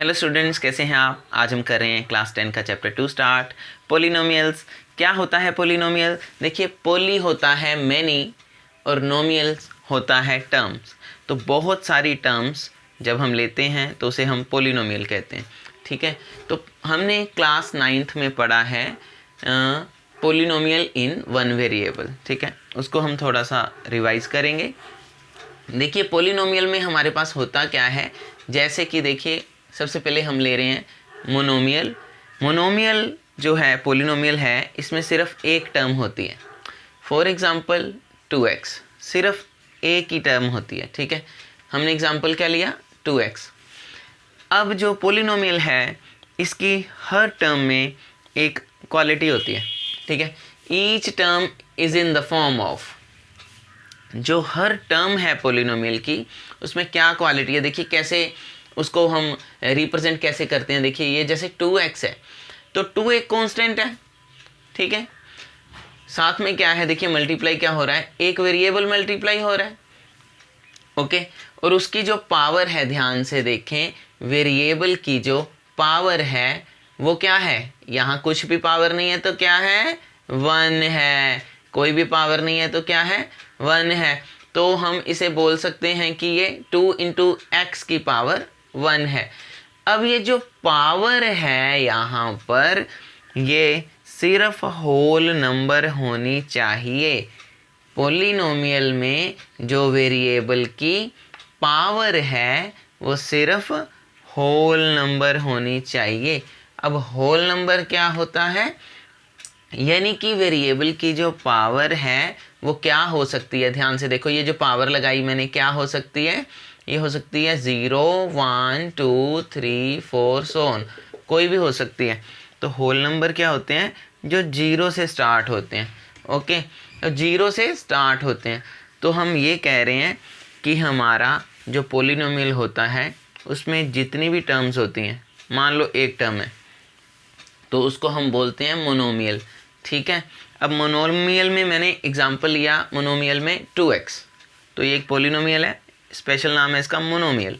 Hello students, कैसे हैं आप। आज हम कर रहे हैं क्लास 10 का चैप्टर 2 स्टार्ट, पोलिनोमियल्स। क्या होता है पोलिनोमियल? देखिए, पोली होता है मैनी और नोमियल्स होता है टर्म्स। तो बहुत सारी टर्म्स जब हम लेते हैं तो उसे हम पोलिनोमियल कहते हैं। ठीक है, तो हमने क्लास 9th में पढ़ा है पोलिनोमियल इन वन वेरिएबल। ठीक है, उसको हम थोड़ा सा रिवाइज करेंगे। देखिए, पोलिनोमियल में हमारे पास होता क्या है, जैसे कि देखिए सबसे पहले हम ले रहे हैं मोनोमियल। मोनोमियल जो है पोलिनोमियल है, इसमें सिर्फ एक टर्म होती है। फॉर एग्जांपल 2x, सिर्फ एक ही टर्म होती है। ठीक है, हमने एग्जांपल क्या लिया, 2x। अब जो पोलिनोमियल है, इसकी हर टर्म में एक क्वालिटी होती है। ठीक है, each term is in the form of, जो हर टर्म है पोलिनोमियल की उसमें क्या क्वालिटी है। देखिए कैसे उसको हम रिप्रेजेंट कैसे करते हैं। देखिए ये जैसे 2x है तो 2 एक कांस्टेंट है। ठीक है, साथ में क्या है, देखिए मल्टीप्लाई क्या हो रहा है, एक वेरिएबल मल्टीप्लाई हो रहा है। ओके, और उसकी जो पावर है, ध्यान से देखें, वेरिएबल की जो पावर है वो क्या है, यहाँ कुछ भी पावर नहीं है तो क्या है, 1 है। कोई भी पावर नहीं है तो क्या है, 1 है। तो हम इसे बोल सकते हैं कि ये 2 इंटू एक्स की पावर 1 है। अब ये जो पावर है यहाँ पर, ये सिर्फ होल नंबर होनी चाहिए। पोलिनोमियल में जो वेरिएबल की पावर है वो सिर्फ होल नंबर होनी चाहिए। अब होल नंबर क्या होता है, यानी कि वेरिएबल की जो पावर है वो क्या हो सकती है। ध्यान से देखो, ये जो पावर लगाई मैंने, क्या हो सकती है, ये हो सकती है 0, 1, 2, 3, 4 सो ऑन, कोई भी हो सकती है। तो होल नंबर क्या होते हैं, जो 0 से स्टार्ट होते हैं। ओके, तो 0 से स्टार्ट होते हैं। तो हम ये कह रहे हैं कि हमारा जो पोलिनोमियल होता है उसमें जितनी भी टर्म्स होती हैं, मान लो एक टर्म है तो उसको हम बोलते हैं मोनोमियल। ठीक है, अब मोनोमियल में मैंने एग्जांपल लिया, मोनोमियल में 2x, तो ये एक पोलिनोमियल है, स्पेशल नाम है इसका मोनोमियल।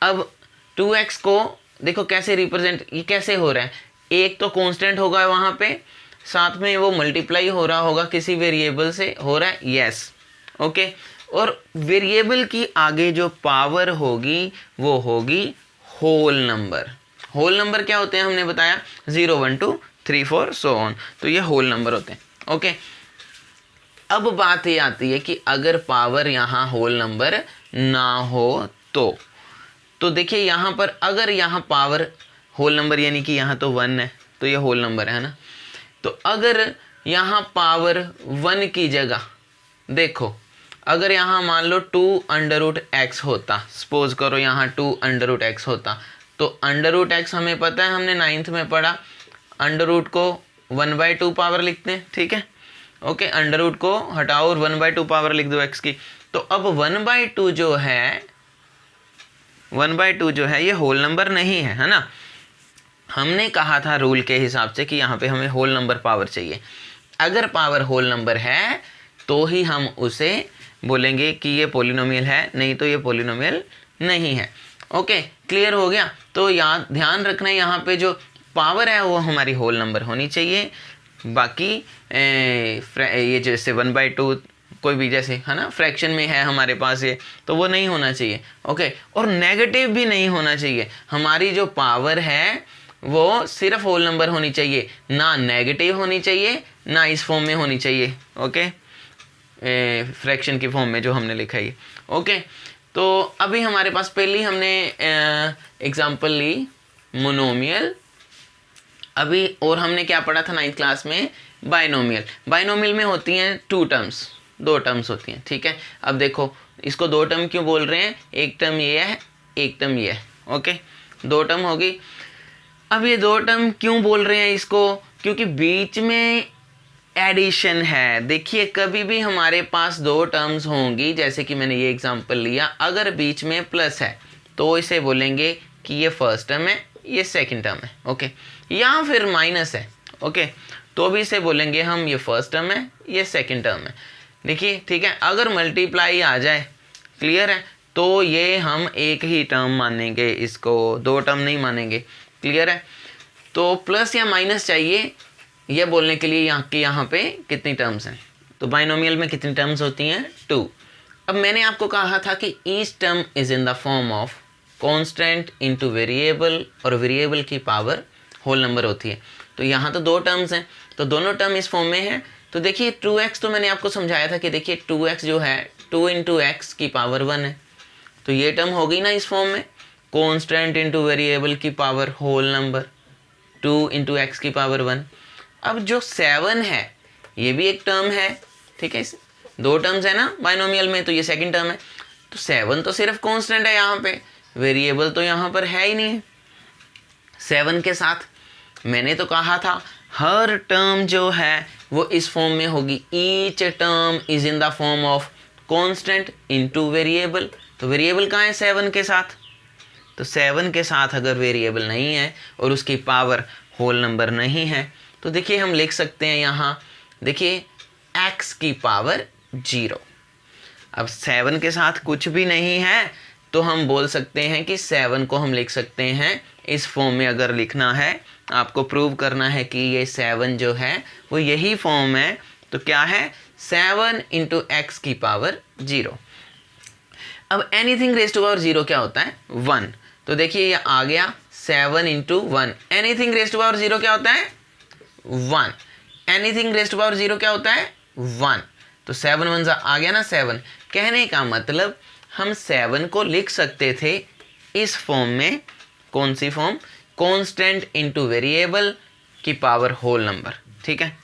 अब 2x को देखो कैसे रिप्रेजेंट, ये कैसे हो रहा है, एक तो कांस्टेंट होगा वहाँ पे, साथ में वो मल्टीप्लाई हो रहा होगा किसी वेरिएबल से, हो रहा है, यस। ओके, और वेरिएबल की आगे जो पावर होगी वो होगी होल नंबर। होल नंबर क्या होते हैं, हमने बताया 0, 1, 2, 3, 4 सो ऑन, तो ये होल नंबर होते हैं। ओके, अब बात ये आती है कि अगर पावर यहाँ होल नंबर ना हो तो देखिए यहाँ पर अगर यहाँ पावर होल नंबर, यानी कि यहाँ तो 1 है तो ये होल नंबर है ना। तो अगर यहाँ पावर 1 की जगह देखो, अगर यहाँ मान लो 2√x होता, सपोज करो यहाँ 2√x होता, तो √x हमें पता है, हमने 9th में पढ़ा, अंडर को 1/2 पावर लिखते हैं। ठीक है, ओके, अंडर को हटाओ और 1/2 पावर लिख दो x की। तो अब 1/2 जो है, 1/2 जो है ये होल नंबर नहीं है ना। हमने कहा था रूल के हिसाब से कि यहाँ पे हमें होल नंबर पावर चाहिए। अगर पावर होल नंबर है तो ही हम उसे बोलेंगे कि ये पोलिनोमियल है, नहीं तो ये पोलिनोमियल नहीं है। ओके, क्लियर हो गया। तो याद ध्यान रखना, यहाँ पे जो पावर है वो हमारी होल नंबर होनी चाहिए। बाकी ये जैसे 1/2 कोई भी जैसे है ना, फ्रैक्शन में है हमारे पास ये, तो वो नहीं होना चाहिए। ओके, और नेगेटिव भी नहीं होना चाहिए। हमारी जो पावर है वो सिर्फ होल नंबर होनी चाहिए, ना नेगेटिव होनी चाहिए, ना इस फॉर्म में होनी चाहिए। ओके, फ्रैक्शन की फॉर्म में जो हमने लिखा है। ओके, तो अभी हमारे पास पहली हमने एग्जांपल ली मोनोमियल। अभी और हमने क्या पढ़ा था 9th क्लास में, बाइनोमियल। बाइनोमियल में होती हैं 2 टर्म्स, 2 टर्म्स होती हैं। ठीक है, अब देखो इसको 2 टर्म क्यों बोल रहे हैं, एक टर्म ये है, एक टर्म ये है। ओके, 2 टर्म होगी। अब ये 2 टर्म क्यों बोल रहे हैं इसको, क्योंकि बीच में एडिशन है। देखिए कभी भी हमारे पास 2 टर्म्स होंगी, जैसे कि मैंने ये एग्जांपल लिया, अगर बीच में प्लस है तो इसे बोलेंगे कि ये फर्स्ट टर्म है, ये सेकंड टर्म है। ओके, या फिर माइनस है, ओके, तो भी इसे बोलेंगे हम ये फर्स्ट टर्म है, ये सेकंड टर्म है। देखिए, ठीक है, अगर मल्टीप्लाई आ जाए, क्लियर है, तो ये हम एक ही टर्म मानेंगे, इसको दो टर्म नहीं मानेंगे। क्लियर है? तो प्लस या माइनस चाहिए ये बोलने के लिए यहाँ पे कितनी टर्म्स हैं। तो बाइनोमियल में कितनी टर्म्स होती हैं? 2। अब मैंने आपको कहा था कि each term is in the form of constant into variable, और वेरिएबल की पावर होल नंबर होती है। तो यहाँ तो दो टर्म्स हैं, तो दोनों टर्म इस फॉर्म में हैं। तो देखिए 2x तो मैंने आपको समझाया था कि देखिए 2x जो है 2 इंटू एक्स की पावर 1 है, तो ये टर्म हो गई ना इस फॉर्म में, कांस्टेंट इनटू वेरिएबल की power whole number 2 into x की पावर 1। अब जो 7 है ये भी एक टर्म है, ठीक है, दो टर्म्स है ना बाइनोमियल में, तो ये सेकंड टर्म है। तो 7 तो सिर्फ कांस्टेंट है यहाँ पे, वेरिएबल तो यहाँ पर है ही नहीं। 7 के साथ मैंने तो कहा था हर टर्म जो है वो इस फॉर्म में होगी, each term is in the form of constant into variable. तो वेरिएबल कहाँ है? 7 के साथ। तो 7 के साथ अगर वेरिएबल नहीं है और उसकी पावर होल नंबर नहीं है, तो देखिए हम लिख सकते हैं यहाँ, देखिए x की पावर 0। अब 7 के साथ कुछ भी नहीं है तो हम बोल सकते हैं कि 7 को हम लिख सकते हैं इस फॉर्म में। अगर लिखना है, आपको प्रूव करना है कि ये 7 जो है वो यही फॉर्म है, तो क्या है? 7 इंटू एक्स की पावर 0। अब एनीथिंग रेज़ टू पावर 0 क्या होता है? 1। तो देखिए ये आ गया 7 into 1। Anything raise to power 0 क्या होता है? 1। एनीथिंग रेज़ टू पावर 0 क्या होता है? 1। तो 7 1 आ गया ना 7। कहने का मतलब हम 7 को लिख सकते थे इस फॉर्म में। कौन सी फॉर्म? कांस्टेंट इनटू वेरिएबल की पावर होल नंबर, ठीक है।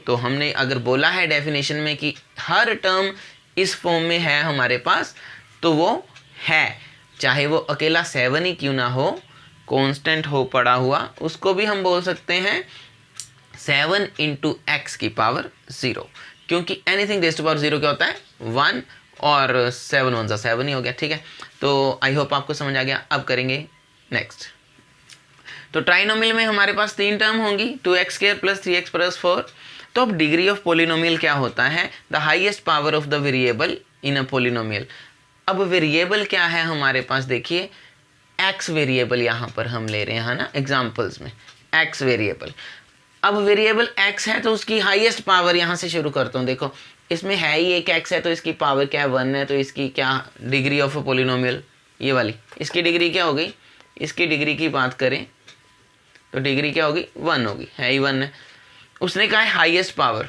तो हमने अगर बोला है डेफिनेशन में कि हर टर्म इस फॉर्म में है हमारे पास, तो वो है, चाहे वो अकेला 7 ही क्यों ना हो, कांस्टेंट हो पड़ा हुआ, उसको भी हम बोल सकते हैं 7 इंटू एक्स की पावर 0, क्योंकि एनीथिंग रेज़ टू पावर 0 क्या होता है? 1, और 7 1 7 ही हो गया, ठीक है। तो आई होप आपको समझ आ गया। अब करेंगे नेक्स्ट। तो ट्राइनोमियल में हमारे पास 3 टर्म होंगी, 2x² प्लस 3x प्लस 4। तो अब डिग्री ऑफ पोलिनोमियल क्या होता है? The highest power of the variable in a polynomial. अब वेरिएबल क्या है हमारे पास? देखिए x वेरिएबल यहाँ पर हम ले रहे हैं ना एग्जाम्पल्स में, x वेरिएबल। अब वेरिएबल x है तो उसकी हाईएस्ट पावर यहाँ से शुरू करता हूँ। देखो इसमें है ही एक x है, तो इसकी पावर क्या है? 1 है, तो इसकी क्या डिग्री ऑफ अ पोलिनोमियल? ये वाली, इसकी डिग्री क्या हो गई? इसकी डिग्री की बात करें तो डिग्री क्या होगी? 1 होगी, है ही 1 है। उसने कहा है हाईएस्ट पावर,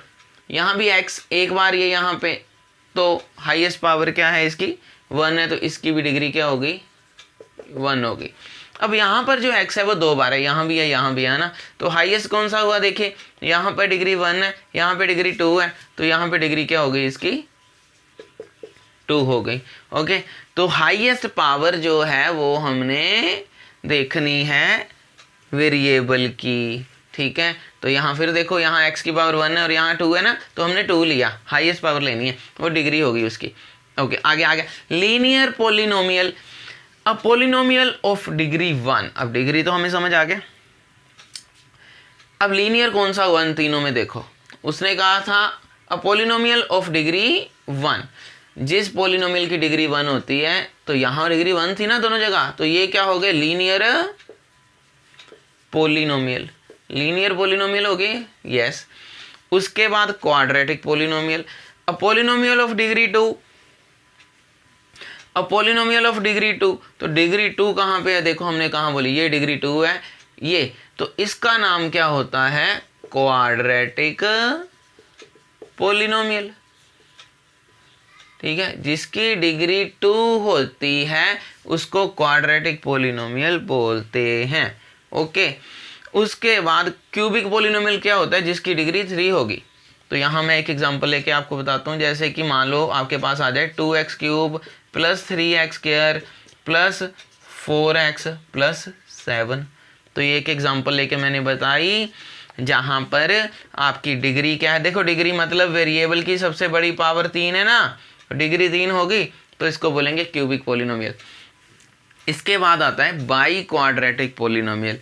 यहाँ भी x एक बार ये यहाँ पे, तो हाईएस्ट पावर क्या है इसकी? 1 है, तो इसकी भी डिग्री क्या होगी? 1 होगी। अब यहाँ पर जो x है वो 2 बार है, यहाँ भी है ना, तो हाईएस्ट कौन सा हुआ? देखिए यहाँ पर डिग्री 1 है, यहाँ पे डिग्री 2 है, तो यहाँ पे डिग्री क्या हो गई इसकी? 2 हो गई। ओके, तो हाईएस्ट पावर जो है वो हमने देखनी है वेरिएबल की, ठीक है। तो यहाँ फिर देखो, यहाँ x की पावर 1 है और यहाँ 2 है ना, तो हमने 2 लिया, हाईएस्ट पावर लेनी है, वो डिग्री होगी उसकी। ओके, आगे आ गया लीनियर पोलिनोमियल। अब पोलिनोमियल ऑफ डिग्री 1, अब डिग्री तो हमें समझ आ गया। अब लीनियर कौन सा हुआ इन तीनों में? देखो उसने कहा था अ पोलिनोमियल ऑफ डिग्री 1। जिस पोलिनोमियल की डिग्री 1 होती है, तो यहाँ डिग्री 1 थी ना दोनों जगह, तो ये क्या हो गए? Linear polynomial. लीनियर पोलिनोमियल हो गए, यस। उसके बाद quadratic polynomial. A polynomial of degree 2, a polynomial of degree 2, तो डिग्री 2 कहाँ पे है? देखो हमने कहाँ बोली, ये डिग्री 2 है ये, तो इसका नाम क्या होता है? क्वाड्रेटिक पोलिनोमियल, ठीक है। जिसकी डिग्री 2 होती है उसको क्वाड्रेटिक पोलिनोमियल बोलते हैं। ओके, उसके बाद क्यूबिक पोलिनोमियल क्या होता है? जिसकी डिग्री 3 होगी। तो यहाँ मैं एक एग्जांपल लेके आपको बताता हूँ, जैसे कि मान लो आपके पास आ जाए 2x³ plus 3x² plus 4x plus 7। तो ये एक एग्जांपल लेके मैंने बताई जहाँ पर आपकी डिग्री क्या है? देखो डिग्री मतलब वेरिएबल की सबसे बड़ी पावर 3 है ना, डिग्री 3 होगी, तो इसको बोलेंगे क्यूबिक पोलिनोमियल। इसके बाद आता है बाई क्वाड्रेटिक पोलिनोमियल।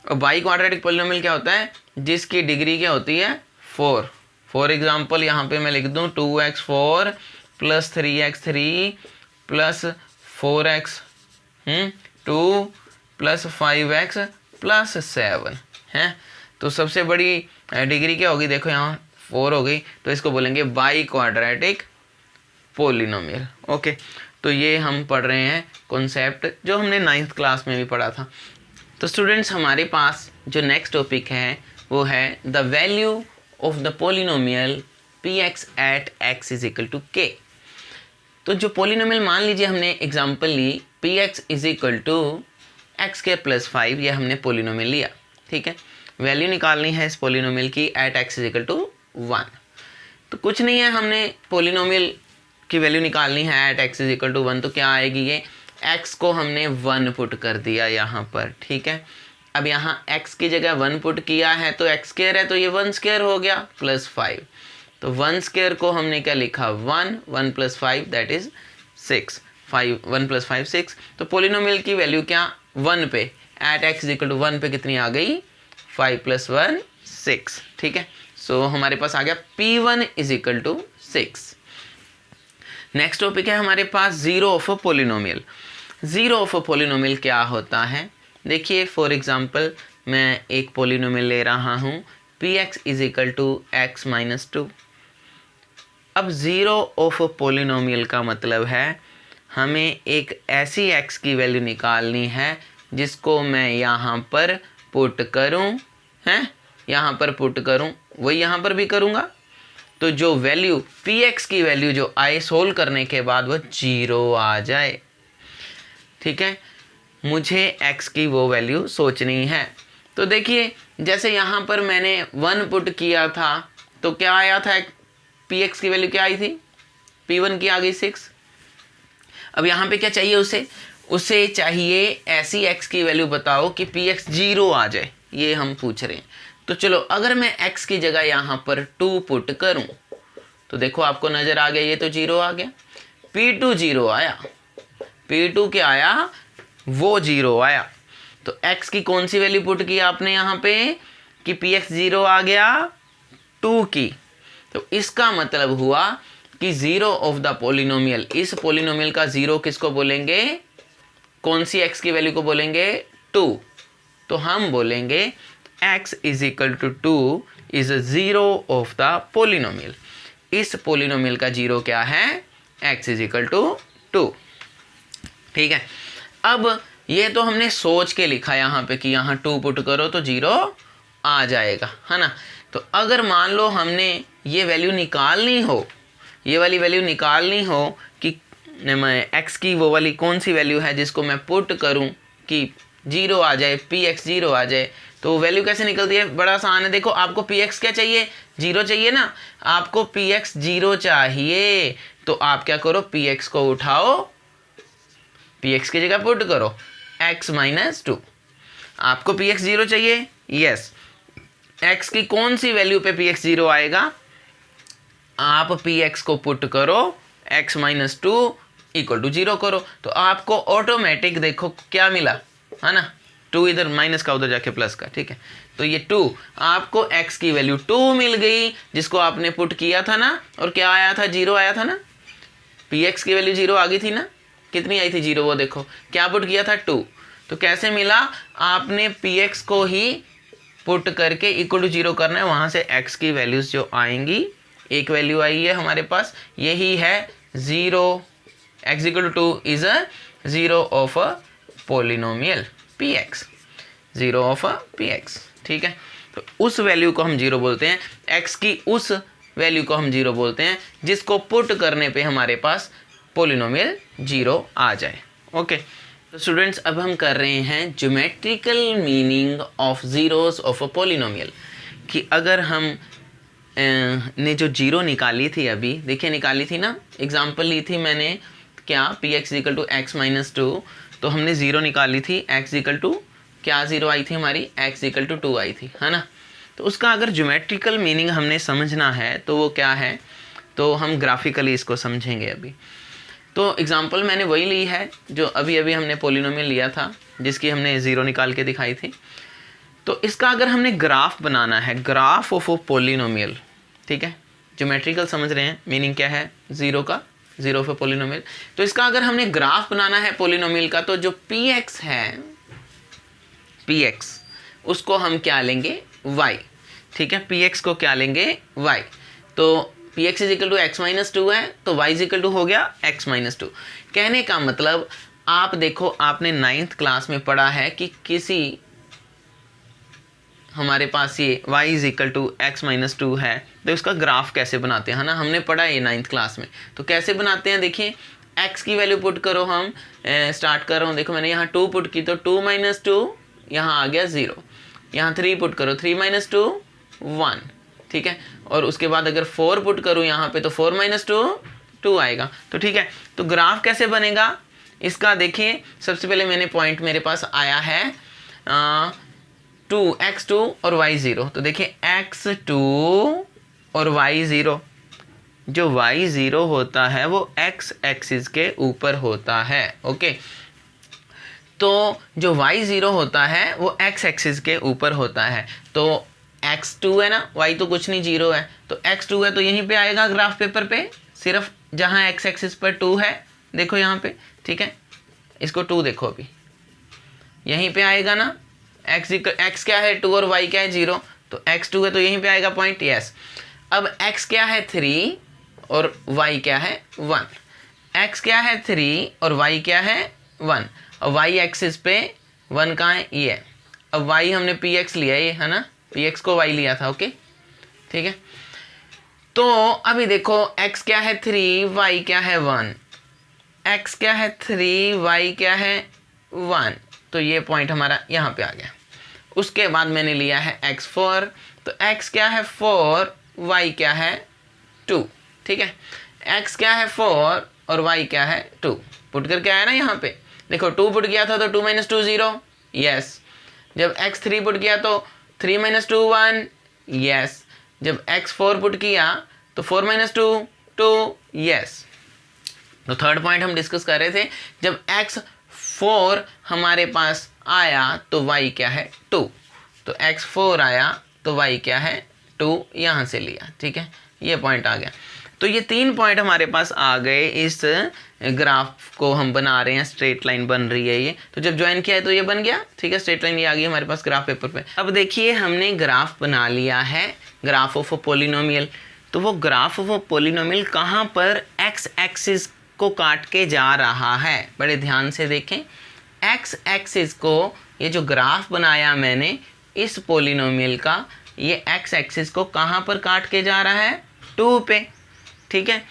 और बाई क्वाड्रेटिक पोलिनोमियल क्या होता है? जिसकी डिग्री क्या होती है? 4। फॉर एग्जाम्पल यहाँ पे मैं लिख दूँ 2x4 plus 3x3 plus 4x 2 + 5x + 7 है। तो सबसे बड़ी डिग्री क्या होगी, देखो यहाँ 4 हो गई, तो इसको बोलेंगे बाई क्वाड्रेटिक पोलिनोमियल। ओके, तो ये हम पढ़ रहे हैं कॉन्सेप्ट जो हमने 9th क्लास में भी पढ़ा था। तो स्टूडेंट्स हमारे पास जो नेक्स्ट टॉपिक है वो है the value of the polynomial px at x = k। तो जो पोलिनोमियल, मान लीजिए हमने एग्जांपल ली px = x² + 5, ये हमने पोलिनोमियल लिया, ठीक है। वैल्यू निकालनी है इस पोलिनोमियल की एट x = 1। तो कुछ नहीं है, हमने पोलिनोमियल की वैल्यू निकालनी है एट x = 1, तो क्या आएगी, ये x को हमने 1 पुट कर दिया यहाँ पर, ठीक है। अब यहाँ x की जगह 1 पुट किया है तो x² है, तो ये 1² हो गया +5। तो 1² को हमने क्या लिखा, 1 + 5 दैट इज 6, 1 + 5 6। तो पोलिनोमियल की वैल्यू क्या 1 पे, एट x = 1 पे कितनी आ गई, 5 + 1 6, ठीक है। सो हमारे पास आ गया p1 = 6। नेक्स्ट टॉपिक है हमारे पास zero of a polynomial. Zero of a polynomial क्या होता है, देखिए फॉर एग्जांपल मैं एक पोलिनोमियल ले रहा हूँ px = x - 2। अब जीरो ऑफ अ पोलिनोमियल का मतलब है हमें एक ऐसी x की वैल्यू निकालनी है जिसको मैं यहाँ पर पुट करूँ, हैं यहाँ पर पुट करूँ, वही यहाँ पर भी करूँगा। तो जो वैल्यू px की वैल्यू जो आए सोल्व करने के बाद वह 0 आ जाए, ठीक है। मुझे x की वो वैल्यू सोचनी है। तो देखिए जैसे यहाँ पर मैंने 1 पुट किया था तो क्या आया था, px की वैल्यू क्या आई थी, p1 की आ गई 6। अब यहाँ पे क्या चाहिए उसे चाहिए ऐसी x की वैल्यू बताओ कि px 0 आ जाए, ये हम पूछ रहे हैं। तो चलो अगर मैं x की जगह यहाँ पर 2 पुट करूँ तो देखो आपको नज़र आ गया, ये तो 0 आ गया। p2 0 आया, p2 क्या आया, वो 0 आया। तो x की कौन सी वैल्यू पुट की आपने यहाँ पे कि px 0 आ गया, 2 की। तो इसका मतलब हुआ कि जीरो ऑफ द पोलिनोमियल, इस पोलिनोमियल का जीरो किसको बोलेंगे, कौन सी x की वैल्यू को बोलेंगे, 2। तो हम बोलेंगे x = 2 is zero of the polynomial. इस पोलिनोमियल का जीरो क्या है, x = 2, ठीक है। अब ये तो हमने सोच के लिखा यहाँ पे कि यहाँ 2 पुट करो तो 0 आ जाएगा, है ना। तो अगर मान लो हमने ये वैल्यू निकालनी हो, ये वाली वैल्यू निकालनी हो कि x की वो वाली कौन सी वैल्यू है जिसको मैं पुट करूं कि 0 आ जाए, px 0 आ जाए, तो वैल्यू कैसे निकलती है, बड़ा आसान है। देखो आपको px क्या चाहिए, 0 चाहिए ना, आपको px 0 चाहिए तो आप क्या करो, px को उठाओ, px की जगह पुट करो x - 2। आपको px 0 चाहिए, यस। x की कौन सी वैल्यू पे px 0 आएगा, आप px को पुट करो x - 2 = 0 करो, तो आपको ऑटोमेटिक देखो क्या मिला, है ना, 2 इधर माइनस का उधर जाके प्लस का, ठीक है। तो ये 2, आपको x की वैल्यू 2 मिल गई जिसको आपने पुट किया था ना, और क्या आया था, 0 आया था ना, px की वैल्यू 0 आ गई थी ना, कितनी आई थी 0, वो देखो क्या पुट किया था 2। तो कैसे मिला, आपने px को ही पुट करके = 0 करना है, वहाँ से x की वैल्यूज़ जो आएंगी, एक वैल्यू आई है हमारे पास, यही है 0, x = 2 is a zero of a polynomial px, zero of a px, ठीक है। तो उस वैल्यू को हम 0 बोलते हैं, x की उस वैल्यू को हम 0 बोलते हैं जिसको पुट करने पे हमारे पास पोलिनोमियल 0 आ जाए। ओके, तो स्टूडेंट्स अब हम कर रहे हैं geometrical meaning of zeros of a polynomial, कि अगर हम ने जो 0 निकाली थी, अभी देखिए निकाली थी ना, एग्जांपल ली थी मैंने क्या, px = x - 2, तो हमने 0 निकाली थी, x = क्या 0 आई थी हमारी, x = 2 आई थी, है ना। तो उसका अगर ज्योमेट्रिकल मीनिंग हमने समझना है तो वो क्या है, तो हम ग्राफिकली इसको समझेंगे अभी। तो एग्जांपल मैंने वही ली है जो अभी अभी हमने पोलिनोमियल लिया था, जिसकी हमने 0 निकाल के दिखाई थी। तो इसका अगर हमने ग्राफ बनाना है, ग्राफ ऑफ अ पोलिनोमियल, ठीक है, ज्योमेट्रिकल समझ रहे हैं, मीनिंग क्या है 0 का, जीरो ऑफ ए पोलिनोमियल। तो इसका अगर हमने ग्राफ बनाना है पोलिनोमियल का, तो जो px है, px उसको हम क्या लेंगे, y, ठीक है, px को क्या लेंगे, y। तो px is equal to x minus 2 है, तो y इज इक्वल टू हो गया x माइनस 2। कहने का मतलब आप देखो, आपने 9th क्लास में पढ़ा है कि किसी हमारे पास ये y is equal to x minus 2 है, तो इसका ग्राफ कैसे बनाते हैं, है ना, हमने पढ़ा है ये 9th क्लास में। तो कैसे बनाते हैं, देखिए x की वैल्यू पुट करो, हम स्टार्ट कर रहा हूँ, देखो मैंने यहाँ 2 पुट की तो 2 माइनस 2 यहाँ आ गया 0, यहाँ 3 पुट करो, 3 माइनस 2 1, ठीक है, और उसके बाद अगर 4 पुट करूँ यहाँ पे तो 4 माइनस 2 2 आएगा। तो ठीक है, तो ग्राफ कैसे बनेगा इसका, देखिए सबसे पहले मैंने पॉइंट मेरे पास आया है 2 x2 और y0। तो देखिए x2 और y0, जो y0 होता है वो x एक्सिस के ऊपर होता है, ओके। तो जो y0 होता है वो x एक्सिस के ऊपर होता है। तो x2 है ना, y तो कुछ नहीं, 0 है, तो x2 है तो यहीं पे आएगा ग्राफ पेपर पे, सिर्फ जहाँ x एक्सिस पर 2 है, देखो यहाँ पे, ठीक है, इसको 2 देखो अभी, यहीं पे आएगा ना, x क्या है 2 और y क्या है 0, तो x2 है तो यहीं पे आएगा पॉइंट, यस। अब x क्या है 3 और y क्या है 1, x क्या है 3 और y क्या है 1, और y एक्सिस पे 1 कहाँ है, ये। अब y हमने px लिया, ये है ना, px को y लिया था, ओके, ठीक है। तो अभी देखो x क्या है 3, y क्या है 1, x क्या है 3, y क्या है 1, तो ये पॉइंट हमारा यहाँ पे आ गया। उसके बाद मैंने लिया है x4, तो x क्या है 4, y क्या है 2, ठीक है, x क्या है 4 और y क्या है 2, पुट करके आया ना यहाँ पे, देखो 2 पुट किया था तो 2 माइनस 2 0, यस। जब x3 पुट किया तो 3 माइनस 2 1, यस। जब x4 पुट किया तो 4 माइनस 2 2, यस। तो थर्ड पॉइंट हम डिस्कस कर रहे थे, जब x4 हमारे पास आया तो y क्या है 2, तो x4 आया तो y क्या है 2, यहाँ से लिया, ठीक है, ये पॉइंट आ गया। तो ये 3 पॉइंट हमारे पास आ गए, इस ग्राफ को हम बना रहे हैं, स्ट्रेट लाइन बन रही है ये, तो जब ज्वाइन किया है तो ये बन गया, ठीक है, स्ट्रेट लाइन ये आ गई हमारे पास ग्राफ पेपर पे। अब देखिए हमने ग्राफ बना लिया है, ग्राफ ऑफ अ पोलिनोमियल। तो वो ग्राफ ऑफ अ पोलिनोमियल कहाँ पर एक्स एक्सिस को काट के जा रहा है, बड़े ध्यान से देखें, एक्स एक्सिस को, ये जो ग्राफ बनाया मैंने इस पोलिनोमियल का, ये एक्स एक्सिस को कहाँ पर काट के जा रहा है, 2 पे, ठीक है।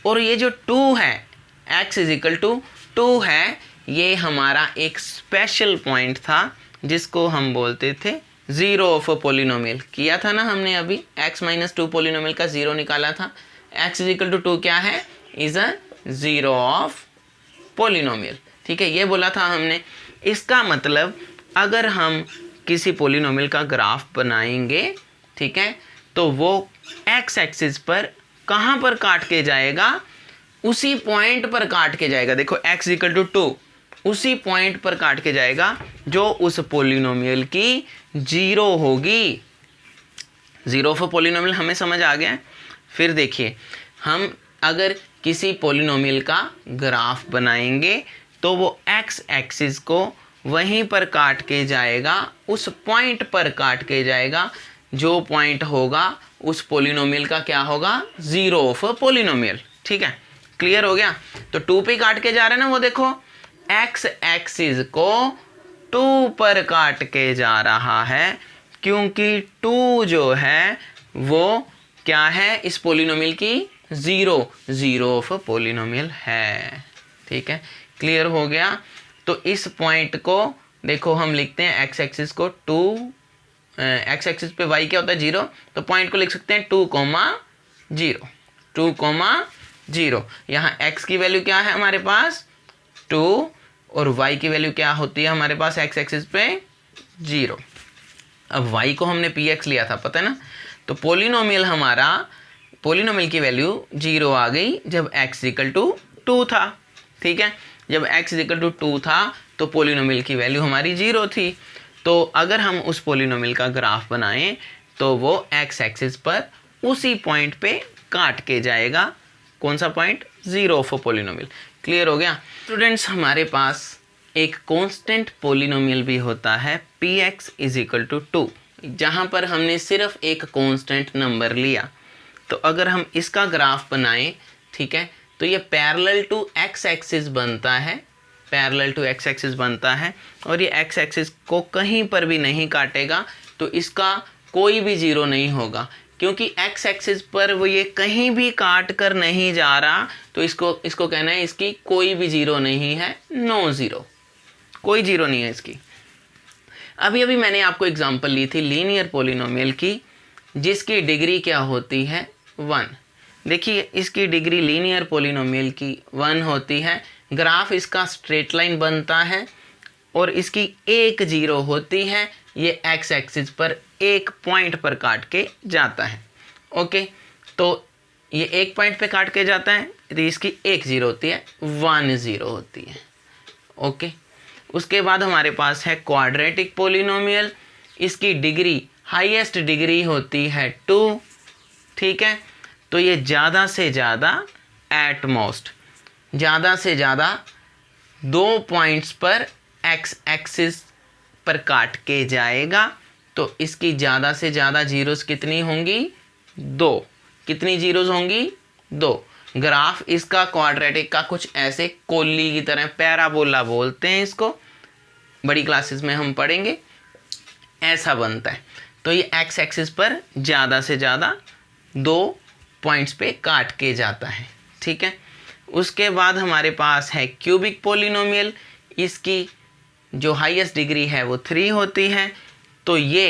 और ये जो 2 है, x इज इक्वल टू 2 है, ये हमारा एक स्पेशल पॉइंट था जिसको हम बोलते थे ज़ीरो ऑफ अ पोलिनोमियल। किया था ना हमने अभी, x माइनस 2 पोलिनोमियल का ज़ीरो निकाला था, x इज इक्वल टू 2 क्या है, is a zero of polynomial, ठीक है, ये बोला था हमने। इसका मतलब अगर हम किसी पोलिनोमियल का ग्राफ बनाएंगे, ठीक है, तो वो x एक्सिस पर कहाँ पर काट के जाएगा, उसी पॉइंट पर काट के जाएगा। देखो x इक्वल टू 2, उसी पॉइंट पर काट के जाएगा जो उस पोलिनोमियल की जीरो होगी। जीरो ऑफ अ पोलिनोमियल हमें समझ आ गया है। फिर देखिए, हम अगर किसी पोलिनोमियल का ग्राफ बनाएंगे तो वो x एक्सिस को वहीं पर काट के जाएगा, उस पॉइंट पर काट के जाएगा, जो पॉइंट होगा उस पोलिनोमियल का क्या होगा, ज़ीरो ऑफ अ पोलिनोमियल, ठीक है, क्लियर हो गया। तो 2 पे काट के जा रहे हैं ना, वो देखो x एक्सिस को 2 पर काट के जा रहा है, क्योंकि 2 जो है वो क्या है, इस पोलिनोमियल की ज़ीरो ऑफ अ पोलिनोमियल है, ठीक है, क्लियर हो गया। तो इस पॉइंट को देखो हम लिखते हैं x एक्सिस को 2, x एक्सिस पे y क्या होता है 0, तो पॉइंट को लिख सकते हैं 2,0, 2,0। यहाँ x की वैल्यू क्या है हमारे पास 2 और y की वैल्यू क्या होती है हमारे पास x एक्सिस पे 0। अब y को हमने px लिया था, पता है ना, तो पोलिनोमियल की वैल्यू 0 आ गई जब x इक्वल टू 2 था, ठीक है। जब x इक्वल टू 2 था तो पोलिनोमियल की वैल्यू हमारी 0 थी। तो अगर हम उस पोलिनोमियल का ग्राफ बनाएं तो वो x एक्सिस पर उसी पॉइंट पे काट के जाएगा कौन सा point, 0 of a polynomial. Clear हो गया स्टूडेंट्स। हमारे पास एक कांस्टेंट पोलिनोमियल भी होता है px = 2, जहाँ पर हमने सिर्फ एक कांस्टेंट नंबर लिया। तो अगर हम इसका ग्राफ बनाएं, ठीक है, तो ये पैरेलल टू एक्स एक्सिस बनता है, पैरेलल टू एक्स एक्सिस बनता है, और ये एक्स एक्सिस को कहीं पर भी नहीं काटेगा, तो इसका कोई भी जीरो नहीं होगा, क्योंकि एक्स एक्सिस पर वो ये कहीं भी काट कर नहीं जा रहा, तो इसको कहना है इसकी कोई भी जीरो नहीं है, नो जीरो, कोई जीरो नहीं है इसकी। अभी अभी मैंने आपको एग्जांपल ली थी लीनियर पॉलिनोमियल की, जिसकी डिग्री क्या होती है, 1। देखिए इसकी डिग्री लीनियर पॉलिनोमियल की 1 होती है। ग्राफ इसका स्ट्रेट लाइन बनता है और इसकी एक जीरो होती है, ये एक्स एक्सिस पर एक पॉइंट पर काट के जाता है। ओके, तो ये एक पॉइंट पे काट के जाता है, तो इसकी एक जीरो होती है, 1 जीरो होती है। ओके, उसके बाद हमारे पास है क्वाड्रेटिक पॉलिनोमियल, इसकी डिग्री हाईएस्ट डिग्री होती है 2, ठीक है। तो ये ज़्यादा से ज़्यादा एट मोस्ट ज़्यादा से ज़्यादा 2 पॉइंट्स पर एक्स एक्सिस पर काट के जाएगा, तो इसकी ज़्यादा से ज़्यादा जीरोस कितनी होंगी, 2। कितनी जीरोस होंगी, 2। ग्राफ इसका क्वाड्रेटिक का कुछ ऐसे कोली की तरह, पैराबोला बोलते हैं इसको, बड़ी क्लासेस में हम पढ़ेंगे, ऐसा बनता है। तो ये एक्स एक्सिस पर ज़्यादा से ज़्यादा 2 पॉइंट्स पे काट के जाता है, ठीक है। उसके बाद हमारे पास है क्यूबिक पॉलिनोमियल, इसकी जो हाईएस्ट डिग्री है वो 3 होती है। तो ये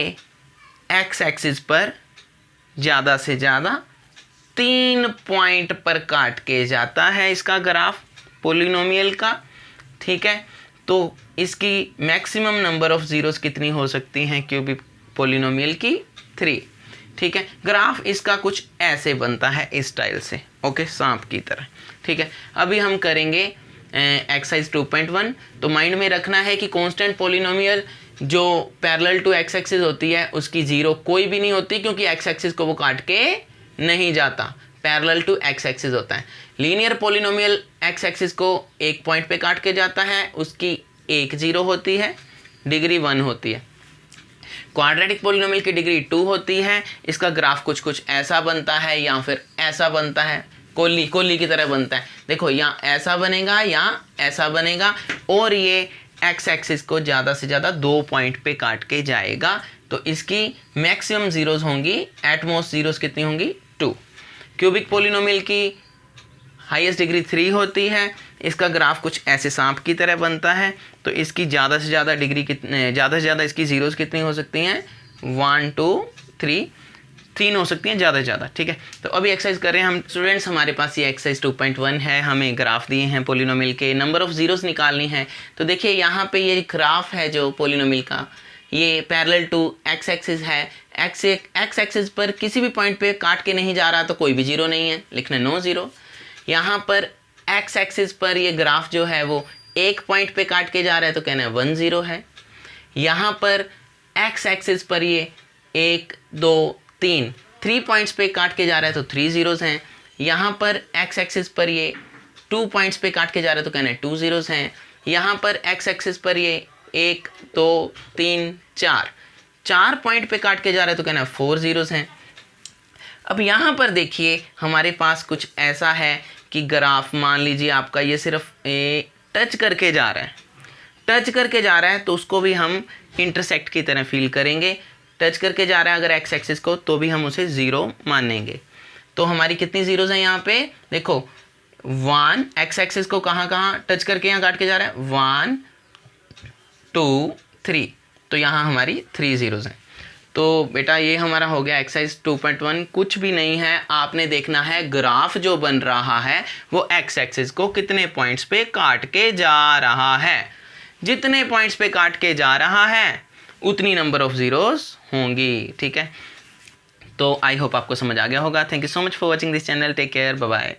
एक्स एक्सिस पर ज़्यादा से ज़्यादा 3 पॉइंट पर काट के जाता है इसका ग्राफ पॉलिनोमियल का, ठीक है। तो इसकी मैक्सिमम नंबर ऑफ ज़ीरोस कितनी हो सकती हैं क्यूबिक पॉलिनोमियल की, 3, ठीक है। ग्राफ इसका कुछ ऐसे बनता है इस स्टाइल से, ओके, सांप की तरह, ठीक है। अभी हम करेंगे एक्सरसाइज 2.1। तो माइंड में रखना है कि कांस्टेंट पॉलिनोमियल जो पैरेलल टू एक्स एक्सिस होती है उसकी जीरो कोई भी नहीं होती, क्योंकि एक्स एक्सिस को वो काट के नहीं जाता, पैरेलल टू एक्स एक्सिस होता है। लीनियर पॉलिनोमियल एक्स एक्सिस को एक पॉइंट पे काट के जाता है, उसकी एक जीरो होती है, डिग्री 1 होती है। क्वाड्रेटिक पॉलिनोमियल की डिग्री 2 होती है, इसका ग्राफ कुछ ऐसा बनता है या फिर ऐसा बनता है, कोली की तरह बनता है। देखो यहाँ ऐसा बनेगा या ऐसा बनेगा, और ये एक्स एक्सिस को ज़्यादा से ज़्यादा 2 पॉइंट पे काट के जाएगा, तो इसकी मैक्सिमम जीरोस होंगी, एट मोस्ट जीरोस कितनी होंगी, 2। क्यूबिक पॉलिनोमियल की हाईएस्ट डिग्री 3 होती है, इसका ग्राफ कुछ ऐसे सांप की तरह बनता है, तो इसकी ज़्यादा से ज़्यादा डिग्री कितने, ज़्यादा से ज़्यादा इसकी जीरोस कितनी हो सकती हैं, 1 2 3 हो सकती हैं ज़्यादा से ज़्यादा, ठीक है। तो अभी एक्सरसाइज करें हम स्टूडेंट्स। हमारे पास ये एक्सरसाइज 2.1 है, हमें ग्राफ दिए हैं पॉलिनोमियल के, नंबर ऑफ जीरोस निकालनी है। तो देखिए यहाँ पे ये ग्राफ है जो पॉलिनोमियल का, ये पैरेलल टू एक्स एक्सिस है, एक्स एक्सिस पर किसी भी पॉइंट पे काट के नहीं जा रहा, तो कोई भी जीरो नहीं है, लिखना नो जीरो। यहाँ पर एक्स एक्सिस पर ये ग्राफ जो है वो एक पॉइंट पे काट के जा रहा है, तो कहना है 1 0 है। यहाँ पर एक्स एक्सिस पर ये 1 2 3 पॉइंट्स पे काट के जा रहा है, तो 3 जीरोस हैं। यहाँ पर एक्स एक्सिस पर ये 2 पॉइंट्स पे काट के जा रहा है, तो कहना है 2 जीरोस हैं। यहाँ पर एक्स एक्सिस पर ये 1 2 3 4 पॉइंट पे काट के जा रहा है, तो कहना है 4 जीरोस हैं। अब यहाँ पर देखिए हमारे पास कुछ ऐसा है कि ग्राफ मान लीजिए आपका ये सिर्फ टच करके जा रहा है, टच करके जा रहा है, तो उसको भी हम इंटरसेक्ट की तरह फील करेंगे। टच करके जा रहा है अगर एक्स एक्सिस को, तो भी हम उसे ज़ीरो मानेंगे। तो हमारी कितनी जीरोस हैं यहाँ पे, देखो 1, एक्स एक्सिस को कहाँ टच करके यहाँ काट के जा रहा है, 1 2 3, तो यहाँ हमारी 3 जीरोस हैं। तो बेटा ये हमारा हो गया एक्सरसाइज 2.1। कुछ भी नहीं है, आपने देखना है ग्राफ जो बन रहा है वो एक्स एक्सिस को कितने पॉइंट्स पे काट के जा रहा है। जितने पॉइंट्स पे काट के जा रहा है उतनी नंबर ऑफ जीरोस होंगी, ठीक है। तो आई होप आपको समझ आ गया होगा। Thank you so much for watching this channel, take care, bye bye.